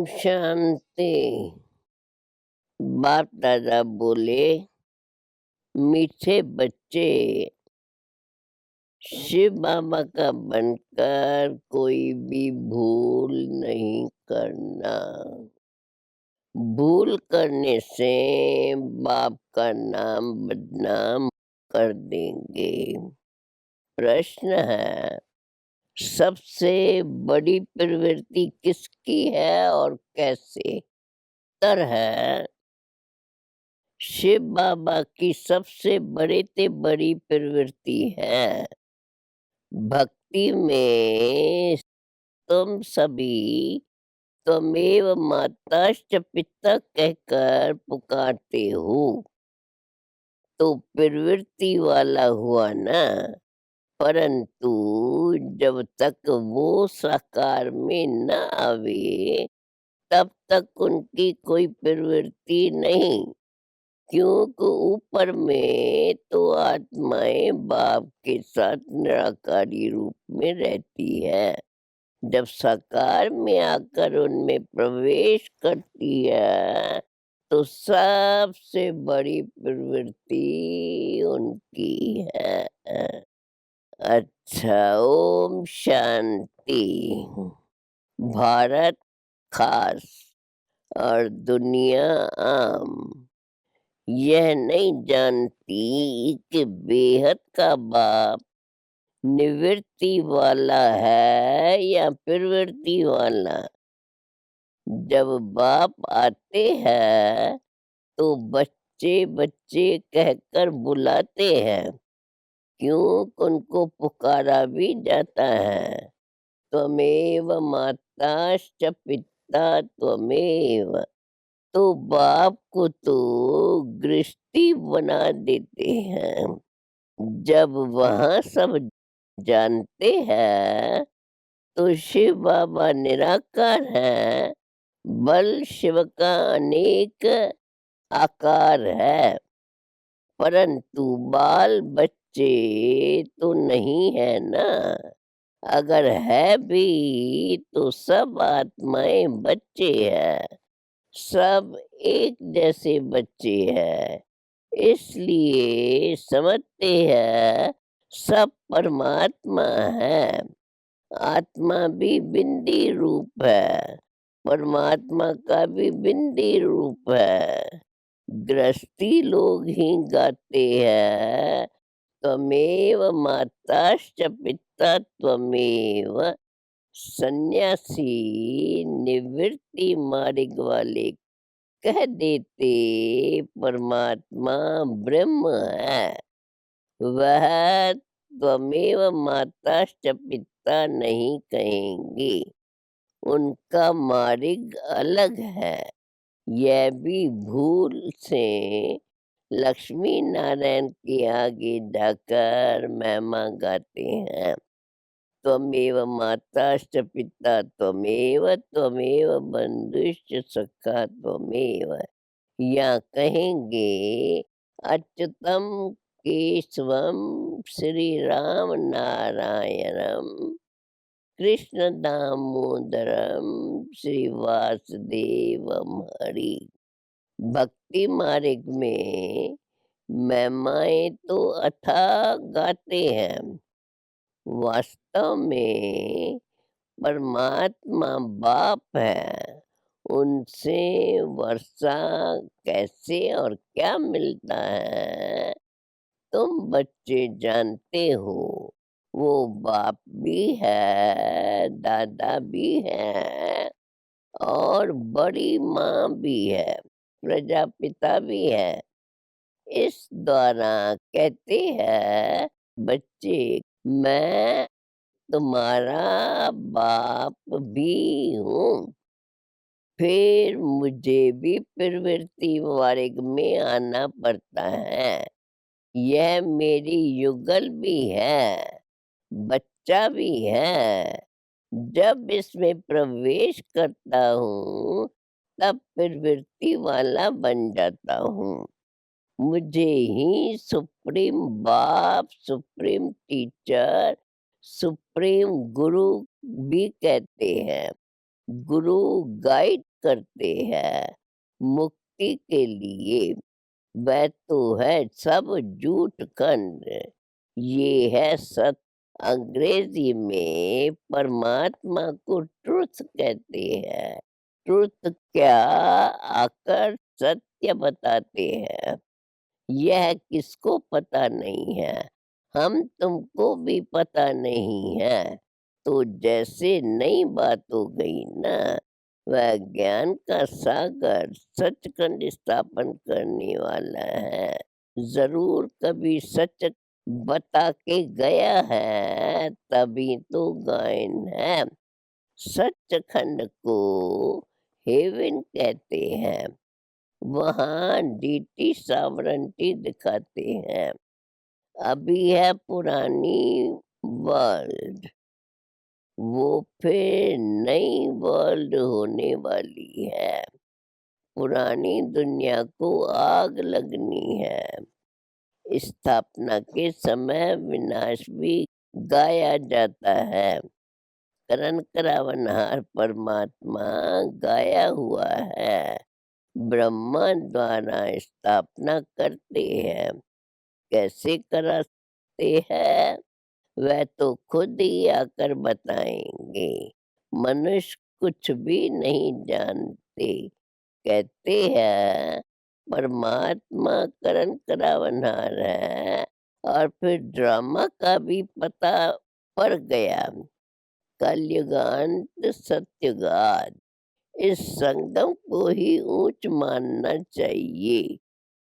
शांति। बाप दादा बोले, मीठे बच्चे, शिव बाबा का बनकर कोई भी भूल नहीं करना। भूल करने से बाप का नाम बदनाम कर देंगे। प्रश्न है, सबसे बड़ी प्रवृत्ति किसकी है और कैसे? उत्तर है, शिव बाबा की सबसे बड़े से बड़ी प्रवृत्ति है। भक्ति में तुम सभी त्वमेव माताश्च पिता कहकर पुकारते हो, तो प्रवृत्ति वाला हुआ ना। परंतु जब तक वो साकार में न आवे तब तक उनकी कोई प्रवृत्ति नहीं, क्योंकि ऊपर में तो आत्माएं बाप के साथ निराकारी रूप में रहती है। जब साकार में आकर उनमें प्रवेश करती है तो सबसे बड़ी प्रवृत्ति उनकी है। अच्छा, ओम शांति। भारत खास और दुनिया आम यह नहीं जानती कि बेहद का बाप निवृत्ति वाला है या प्रवृत्ति वाला। जब बाप आते हैं तो बच्चे बच्चे कहकर बुलाते हैं, क्यों उनको पुकारा भी जाता है। त्वमेव माताश्च पिता त्वमेव, तो बाप को तो गृहस्थी बना देते हैं। जब वहाँ सब जानते हैं तो शिव बाबा निराकार है, बल शिव का अनेक आकार है, परंतु बाल बच्चे तो नहीं है ना। अगर है भी तो सब आत्माएं बच्चे हैं, सब एक जैसे बच्चे हैं, इसलिए समझते हैं सब परमात्मा है। आत्मा भी बिंदी रूप है, परमात्मा का भी बिंदी रूप है। गृहस्थी लोग ही गाते हैं, त्वमेव माताश्च पिता त्वमेव। सन्यासी निवृत्ति मार्ग वाले कह देते परमात्मा ब्रह्म है, वह त्वमेव माताश्च पिता नहीं कहेंगे, उनका मार्ग अलग है। यह भी भूल से लक्ष्मी नारायण के आगे जाकर महिमा गाते हैं। त्वमेव माताश्च पिता त्वमेव, त्वमेव बंधुश्च सखा त्वमेव। या कहेंगे अच्युतम केशवम श्री राम नारायणम कृष्ण दामोदरम श्री वासुदेवम हरि। भक्ति मार्ग में महिमाएं तो अथाह गाते हैं, वास्तव में परमात्मा बाप है, उनसे वर्षा कैसे और क्या मिलता है तुम बच्चे जानते हो। वो बाप भी है, दादा भी है और बड़ी माँ भी है, प्रजापिता भी है। इस द्वारा कहते हैं बच्चे, मैं तुम्हारा बाप भी हूँ। फिर मुझे भी प्रवृत्ति मार्ग में आना पड़ता है। यह मेरी युगल भी है, बच्चा भी है। जब इसमें प्रवेश करता हूँ तब प्रवृत्ति वाला बन जाता हूँ। मुझे ही सुप्रीम बाप, सुप्रीम टीचर, सुप्रीम गुरु भी कहते हैं। गुरु गाइड करते हैं मुक्ति के लिए। वह तो है सब झूठ खंड, ये है सत्य। अंग्रेजी में परमात्मा को ट्रुथ कहते हैं। ट्रुथ क्या आकर सत्य बताते हैं। यह किसको पता नहीं है, हम तुमको भी पता नहीं है। तो जैसे नई बात हो गई ना, वह ज्ञान का सागर सचखंड स्थापन करने वाला है। जरूर कभी सच बता के गया है, तभी तो गायन है। सचखंड को हेवन कहते हैं। वहाँ डीटी सावरंटी दिखाते हैं। अभी है पुरानी वर्ल्ड, वो फिर नई वर्ल्ड होने वाली है। पुरानी दुनिया को आग लगनी है। स्थापना के समय विनाश भी गाया जाता है। करण करावनहार परमात्मा गाया हुआ है। ब्रह्मा द्वारा स्थापना करते हैं। कैसे कराते हैं, वह तो खुद ही आकर बताएंगे। मनुष्य कुछ भी नहीं जानते। कहते हैं परमात्मा करण करावनहार है, और फिर ड्रामा का भी पता पड़ गया। कलयुगांत सत्यगाद, इस संगम को ही ऊंच मानना चाहिए।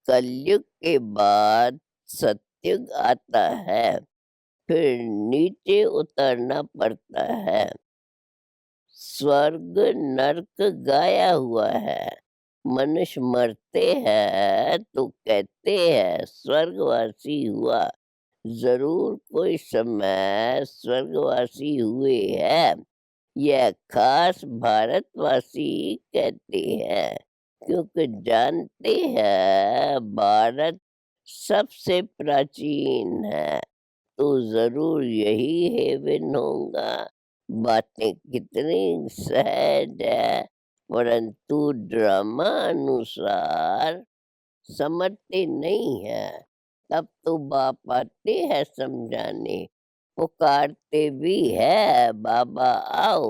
कलयुग के बाद सतयुग आता है, फिर नीचे उतरना पड़ता है। स्वर्ग नरक गाया हुआ है। मनुष्य मरते हैं तो कहते हैं स्वर्गवासी हुआ। जरूर कोई समय स्वर्गवासी हुए हैं। यह खास भारतवासी कहते हैं, क्योंकि जानते हैं भारत सबसे प्राचीन है, तो जरूर यही हेवन होगा। बातें कितनी सहज है, परंतु ड्रामा अनुसार समझते नहीं है। तब तो बाप आते हैं समझाने, पुकारते भी है बाबा आओ।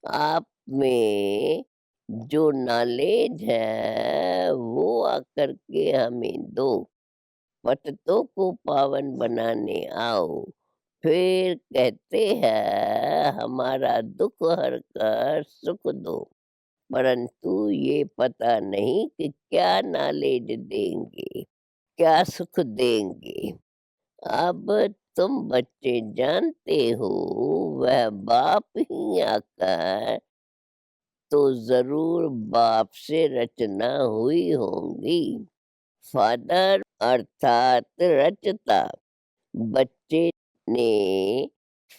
आप में जो नॉलेज है वो आकर के हमें दो। पतितों को पावन बनाने आओ। फिर कहते हैं हमारा दुख हर कर सुख दो। परंतु ये पता नहीं कि क्या नॉलेज देंगे, क्या सुख देंगे। अब तुम बच्चे जानते हो, वह बाप ही आकर तो जरूर बाप से रचना हुई होंगी। फादर अर्थात रचता। बच्चे ने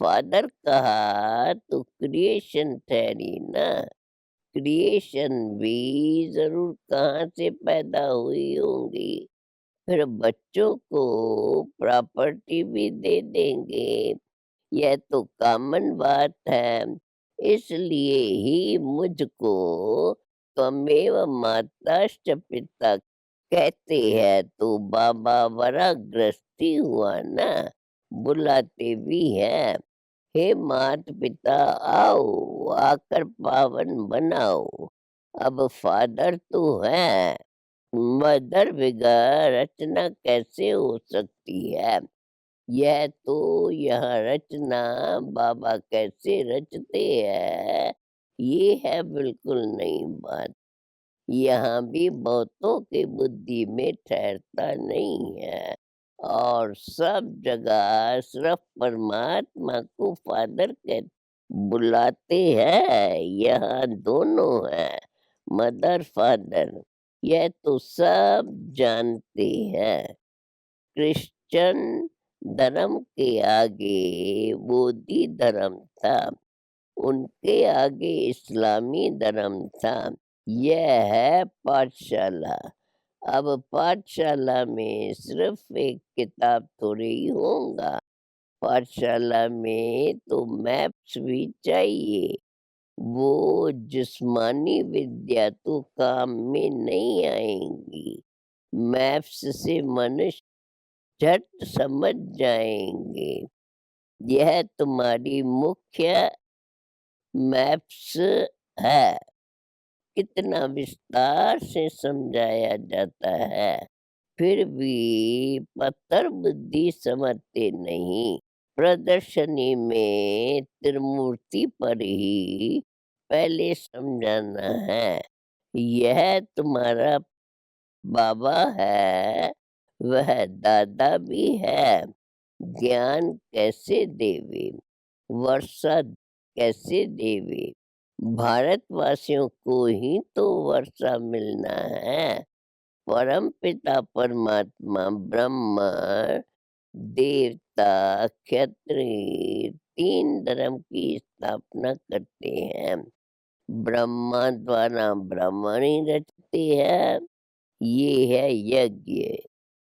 फादर कहा तो क्रिएशन ठहरी ना। क्रिएशन भी जरूर कहाँ से पैदा हुई होंगी। फिर बच्चों को प्रॉपर्टी भी दे देंगे। यह तो कॉमन बात है। इसलिए ही मुझको त्वमेव माताश्च पिता कहते हैं, तो बाबा बड़ा गृहस्थी हुआ ना। बुलाते भी हैं, हे मात पिता आओ आकर पावन बनाओ। अब फादर तो है, मदर बगैर रचना कैसे हो सकती है। यह तो यह रचना बाबा कैसे रचते हैं, ये है बिल्कुल नई बात। यहाँ भी बहुतों की बुद्धि में ठहरता नहीं है, और सब जगह सिर्फ परमात्मा को फादर कह बुलाते हैं। यहाँ दोनों है, मदर फादर। यह तो सब जानते हैं। क्रिश्चियन धर्म के आगे बोधि धर्म था, उनके आगे इस्लामी धर्म था। यह है पाठशाला। अब पाठशाला में सिर्फ एक किताब थोड़ी ही होगा। पाठशाला में तो मैप्स भी चाहिए। वो जिस्मानी विद्या तो काम में नहीं आएंगी। मैप्स से मनुष्य झट समझ जाएंगे। यह तुम्हारी मुख्य मैप्स है। कितना विस्तार से समझाया जाता है, फिर भी पत्थर बुद्धि समझते नहीं। प्रदर्शनी में त्रिमूर्ति पर ही पहले समझाना है। यह तुम्हारा बाबा है, वह दादा भी है। ज्ञान कैसे देवे, वर्षा कैसे देवे, भारतवासियों को ही तो वर्षा मिलना है। परम पिता परमात्मा ब्रह्मा, देवता, क्षत्रिय 3 धर्म की स्थापना करते हैं। ब्रह्मा द्वारा ब्राह्मण ही रचते हैं। ये है यज्ञ।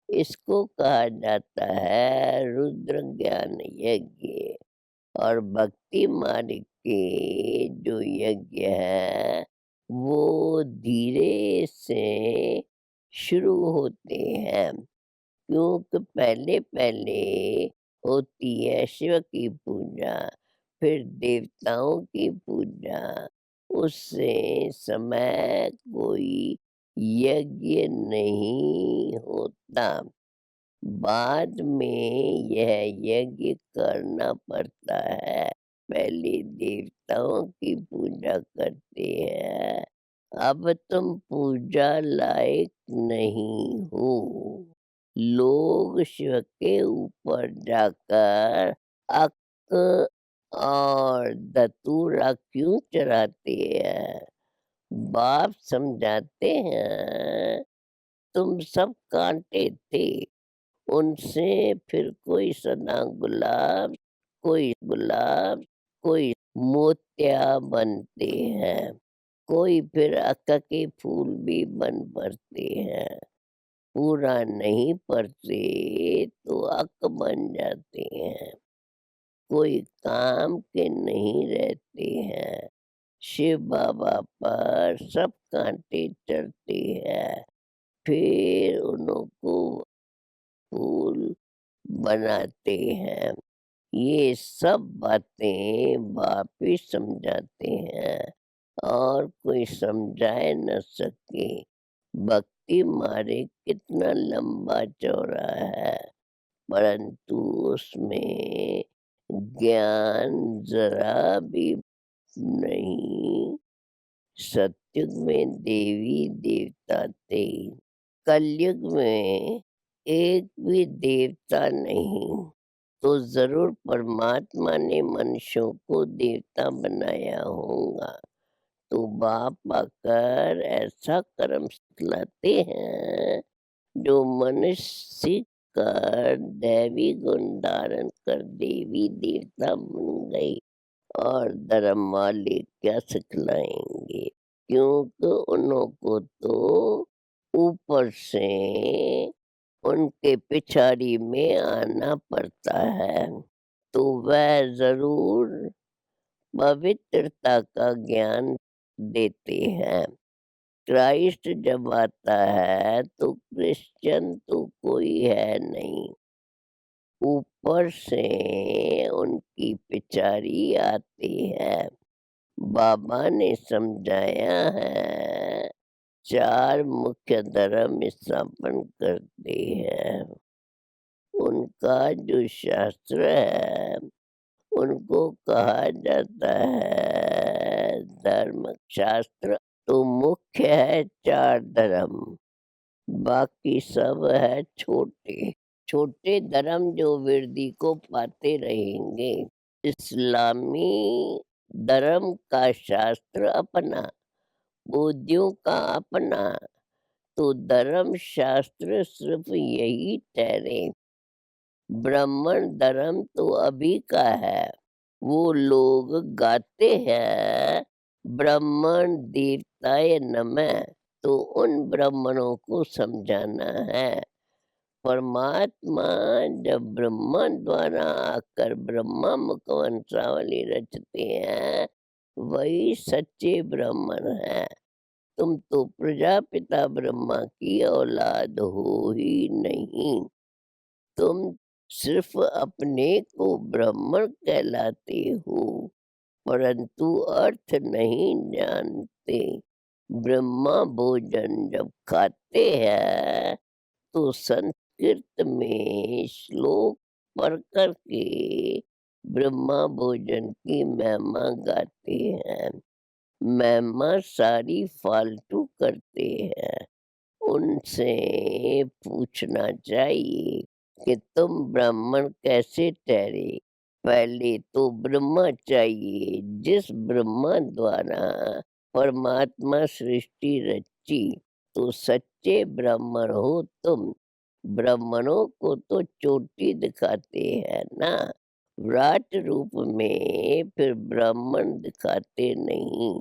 इसको कहा जाता है रुद्र ज्ञान यज्ञ। और भक्ति मार्ग के जो यज्ञ है वो धीरे से शुरू होते हैं, क्योंकि पहले-पहले होती है शिव की पूजा, फिर देवताओं की पूजा। उससे समय कोई यज्ञ नहीं होता। बाद में यह यज्ञ करना पड़ता है। पहले देवताओं की पूजा करते हैं। अब तुम पूजा लायक नहीं हो। लोग शिव के ऊपर जाकर अक और धतूरा क्यों चढ़ाते हैं? बाप समझाते हैं, तुम सब कांटे थे। उनसे फिर कोई सदा गुलाब, कोई मोतिया बनते हैं, कोई फिर अक के फूल भी बन पड़ते हैं। पूरा नहीं पड़ते तो अक बन जाते हैं। कोई काम के नहीं रहते हैं। शिव बाबा पर सब कांटे चढ़ते हैं, फिर उनको फूल बनाते हैं। ये सब बातें बाप ही समझाते हैं और कोई समझाए न सके। भक्ति मार्ग कितना लंबा चौड़ा है, परंतु उसमें ज्ञान जरा भी नहीं। सतयुग में देवी देवता थे, कलयुग में एक भी देवता नहीं। तो जरूर परमात्मा ने मनुष्यों को देवता बनाया होगा। तो बाप आकर ऐसा कर्म सिखलाते हैं जो मनुष्य सीख कर दैवी गुण धारण कर देवी देवता बन गई। और धर्म वाले क्या सिखलाएंगे, क्योंकि उनको तो ऊपर से उनके पिछाड़ी में आना पड़ता है। तो वह ज़रूर पवित्रता का ज्ञान देते हैं। क्राइस्ट जब आता है तो क्रिश्चियन तो कोई है नहीं, ऊपर से उनकी पिछाड़ी आती है। बाबा ने समझाया है 4 मुख्य धर्म स्थापन करते हैं। उनका जो शास्त्र है उनको कहा जाता है धर्म शास्त्र। तो मुख्य है 4 धर्म, बाकी सब है छोटे। छोटे धर्म जो वृद्धि को पाते रहेंगे। इस्लामी धर्म का शास्त्र अपना, बौद्धियों का अपना। तो धर्म शास्त्र सिर्फ यही ठहरे। ब्राह्मण धर्म तो अभी का है। वो लोग गाते हैं ब्राह्मण देवताय नमः, तो उन ब्राह्मणों को समझाना है। परमात्मा जब ब्रह्मा द्वारा आकर ब्रह्मा मुखवंशावली रचते हैं वही सच्चे ब्राह्मण हैं। तुम तो प्रजापिता ब्रह्मा की औलाद हो ही नहीं। तुम सिर्फ अपने को ब्राह्मण कहलाते हो, परंतु अर्थ नहीं जानते। ब्रह्मा भोजन जब खाते हैं तो संस्कृत में श्लोक पढ़ कर के ब्रह्मा भोजन की महिमा गाते हैं। महिमा सारी फालतू करते हैं। उनसे पूछना चाहिए कि तुम ब्राह्मण कैसे ठहरे। पहले तो ब्रह्मा चाहिए, जिस ब्रह्मा द्वारा परमात्मा सृष्टि रची। तो सच्चे ब्राह्मण हो तुम। ब्राह्मणों को तो चोटी दिखाते हैं ना, विराट रूप में, फिर ब्राह्मण दिखाते नहीं।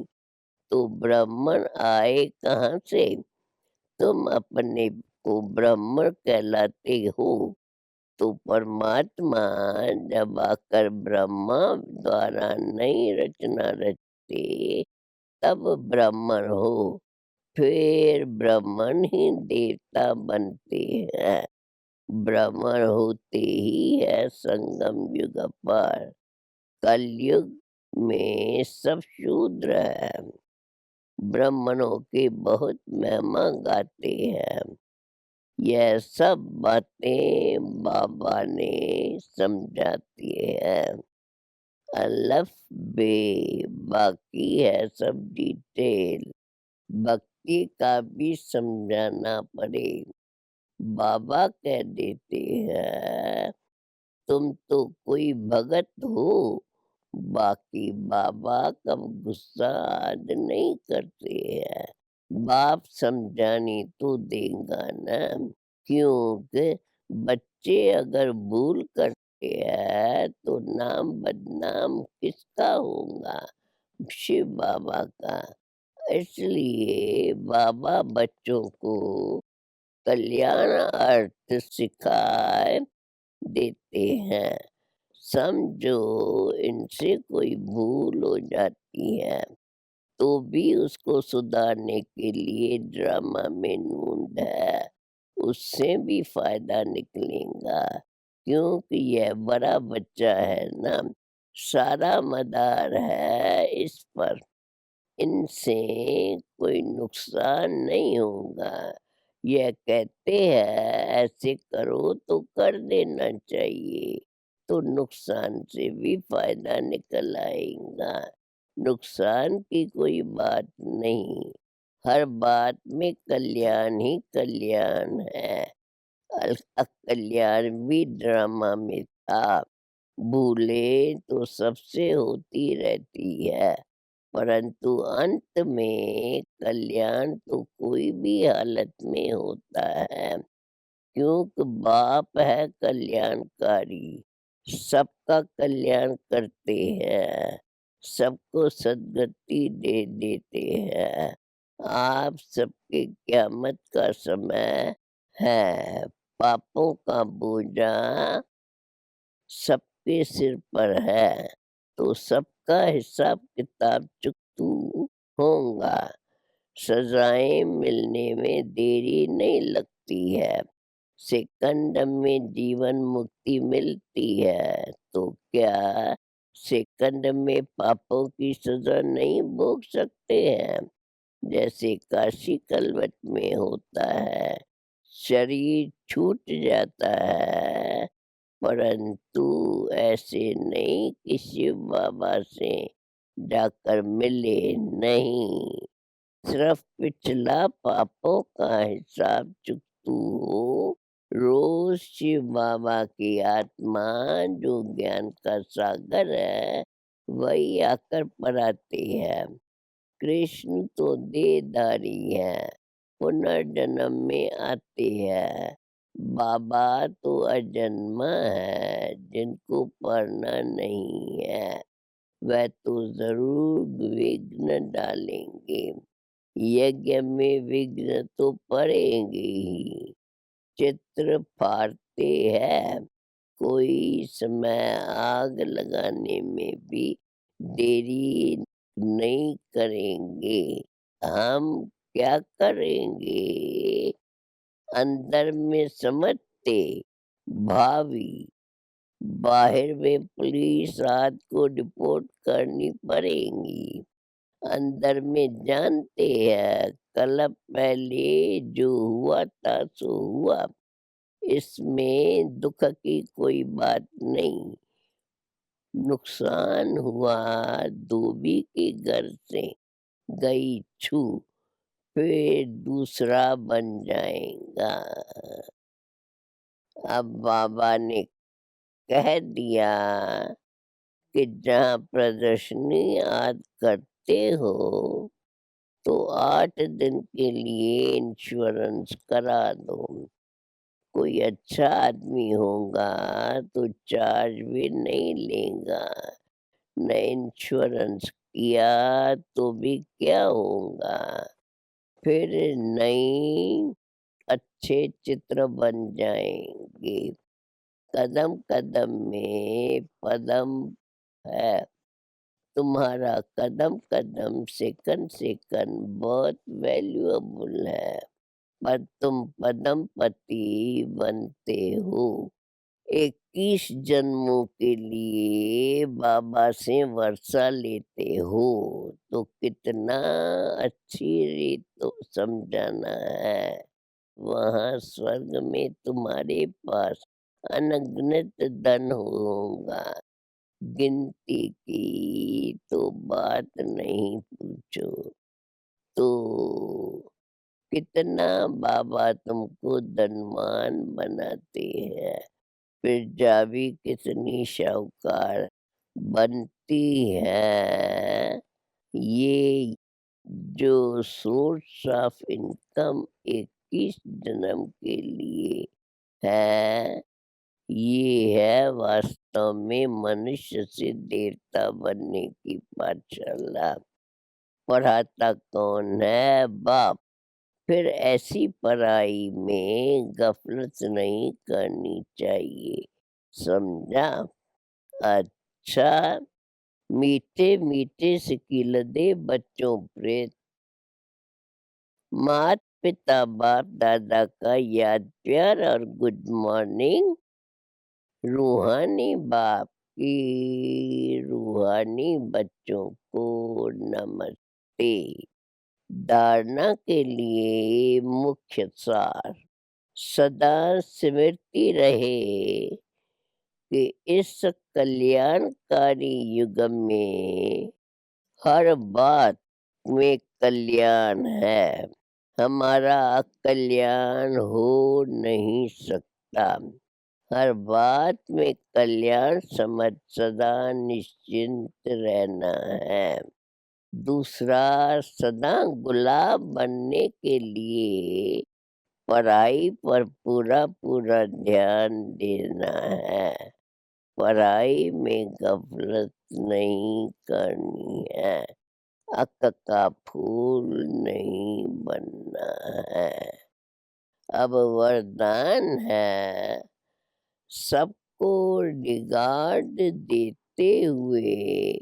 तो ब्राह्मण आए कहाँ से? तुम अपने को ब्राह्मण कहलाते हो, तो परमात्मा जब आकर ब्रह्मा द्वारा नई रचना रचते, तब ब्राह्मण हो। फिर ब्राह्मण ही देवता बनते हैं। ब्राह्मण होते ही है संगम युग पार। कलयुग में सब शूद्र है। ब्राह्मणों की बहुत महिमा गाते हैं। यह सब बातें बाबा ने समझाती है। अलफ बे, बाकी है सब डिटेल। भक्ति का भी समझाना पड़े। बाबा कह देते हैं तुम तो कोई भगत हो, बाकी बाबा कब गुस्सा आज नहीं करते हैं। बाप समझानी तो देगा ना, क्योंकि बच्चे अगर भूल करते हैं तो नाम बदनाम किसका होगा? शिव बाबा का। इसलिए बाबा बच्चों को कल्याण अर्थ सिखाए देते हैं। समझो इनसे कोई भूल हो जाती है तो भी उसको सुधारने के लिए ड्रामा में नूंद है। उससे भी फायदा निकलेगा, क्योंकि यह बड़ा बच्चा है ना, सारा मदार है इस पर। इनसे कोई नुकसान नहीं होगा। यह कहते हैं ऐसे करो तो कर देना चाहिए, तो नुकसान से भी फायदा निकल आएगा। नुकसान की कोई बात नहीं। हर बात में कल्याण ही कल्याण है। अकल्याण भी ड्रामा में था। भूले तो सबसे होती रहती है, परंतु अंत में कल्याण तो कोई भी हालत में होता है, क्योंकि बाप है कल्याणकारी। सबका कल्याण करते हैं, सबको सद्गति दे देते हैं। आप सबके क़यामत का समय है। पापों का बोझा सबके सिर पर है, तो सबका हिसाब किताब चुकतू होगा। सजाएं मिलने में देरी नहीं लगती है। सेकंड में जीवन मुक्ति मिलती है, तो क्या सेकंड में पापों की सजा नहीं भोग सकते हैं? जैसे काशी कलवट में होता है, शरीर छूट जाता है, परंतु ऐसे नहीं कि शिव बाबा से जाकर मिले नहीं। सिर्फ पिछला पापों का हिसाब चुकतू हो। रोज शिव बाबा की आत्मा, जो ज्ञान का सागर है, वही आकर पढ़ाते हैं। कृष्ण तो देहधारी है, पुनर्जन्म में आते हैं। बाबा तो अजन्मा है, जिनको पढ़ना नहीं है, वह तो जरूर विघ्न डालेंगे। यज्ञ में विघ्न तो पड़ेंगे ही। चित्र फाड़ते हैं, कोई समय आग लगाने में भी देरी नहीं करेंगे। हम क्या करेंगे? अंदर में समझते भावी, बाहर में पुलिस रात को रिपोर्ट करनी पड़ेगी। अंदर में जानते हैं कल पहले जो हुआ था सो हुआ, इसमें दुख की कोई बात नहीं। नुकसान हुआ धोबी के घर से गई छू, फिर दूसरा बन जाएगा। अब बाबा ने कह दिया कि जहाँ प्रदर्शनी आज करते हो तो 8 दिन के लिए इंश्योरेंस करा दो। कोई अच्छा आदमी होगा तो चार्ज भी नहीं लेगा। न इंश्योरेंस किया तो भी क्या होगा? फिर नई अच्छे चित्र बन जाएंगे। कदम कदम में पदम है। तुम्हारा कदम कदम सेकंड सेकंड बहुत वैल्यूएबल है, पर तुम पदमपति बनते हो। 21 जन्मों के लिए बाबा से वर्षा लेते हो तो कितना अच्छी रीत तो समझाना है। वहाँ स्वर्ग में तुम्हारे पास अनगिनत धन होगा। गिनती की तो बात नहीं पूछो। तो कितना बाबा तुमको धनवान बनाते हैं। फिर जाबी कितनी शाहूकार बनती है। ये जो सोर्स ऑफ इनकम 21 जन्म के लिए है, ये है वास्तव में मनुष्य से देवता बनने की पाठशाला। पढ़ाता कौन है? बाप। फिर ऐसी पढ़ाई में गफलत नहीं करनी चाहिए, समझा? अच्छा, मीठे मीठे सिकील दे बच्चों प्रेत। मात पिता बाप दादा का याद प्यार और गुड मॉर्निंग। रूहानी बाप की रूहानी बच्चों को नमस्ते। धारणा के लिए मुख्य सार सदा स्मृति रहे कि इस कल्याणकारी युग में हर बात में कल्याण है। हमारा अकल्याण हो नहीं सकता। हर बात में कल्याण समझ सदा निश्चिंत रहना है। दूसरा, सदा गुलाब बनने के लिए पढ़ाई पर पूरा पूरा ध्यान देना है। पढ़ाई में गफलत नहीं करनी है। अक का फूल नहीं बनना है। अब वरदान है, सबको रिगार्ड देते हुए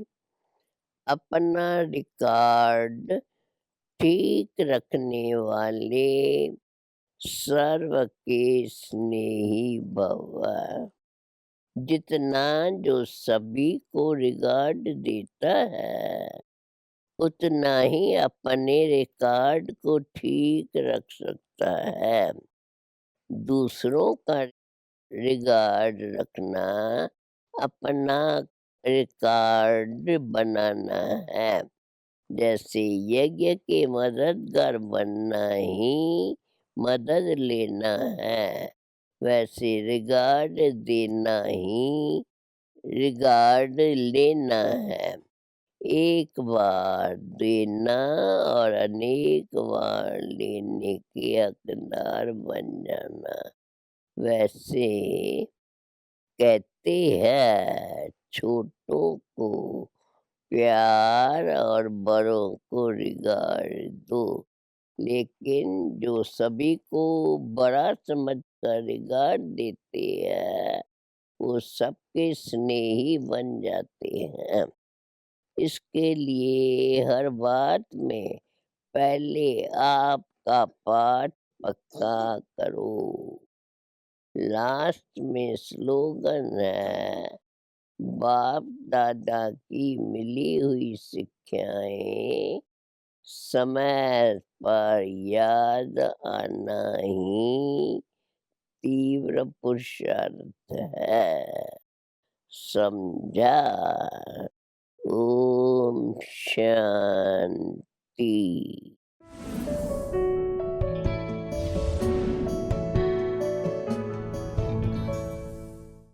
अपना रिकॉर्ड ठीक रखने वाले सर्व के स्नेही भव। जितना जो सभी को रिगार्ड देता है, उतना ही अपने रिकॉर्ड को ठीक रख सकता है। दूसरों का रिकॉर्ड रखना अपना रिकॉर्ड बनाना है। जैसे यज्ञ के मददगार बनना ही मदद लेना है, वैसे रिगार्ड देना ही रिगार्ड लेना है। एक बार देना और अनेक बार लेने के हकदार बन जाना। वैसे कहते हैं छोटों को प्यार और बड़ों को रिगार्ड दो, लेकिन जो सभी को बड़ा समझकर रिगार्ड देते हैं वो सबके स्नेही बन जाते हैं। इसके लिए हर बात में पहले आपका पाठ पक्का करो। लास्ट में स्लोगन है, बाप दादा की मिली हुई शिक्षाएं समय पर याद आना ही तीव्र पुरुषार्थ है। समझा? ओम शांति।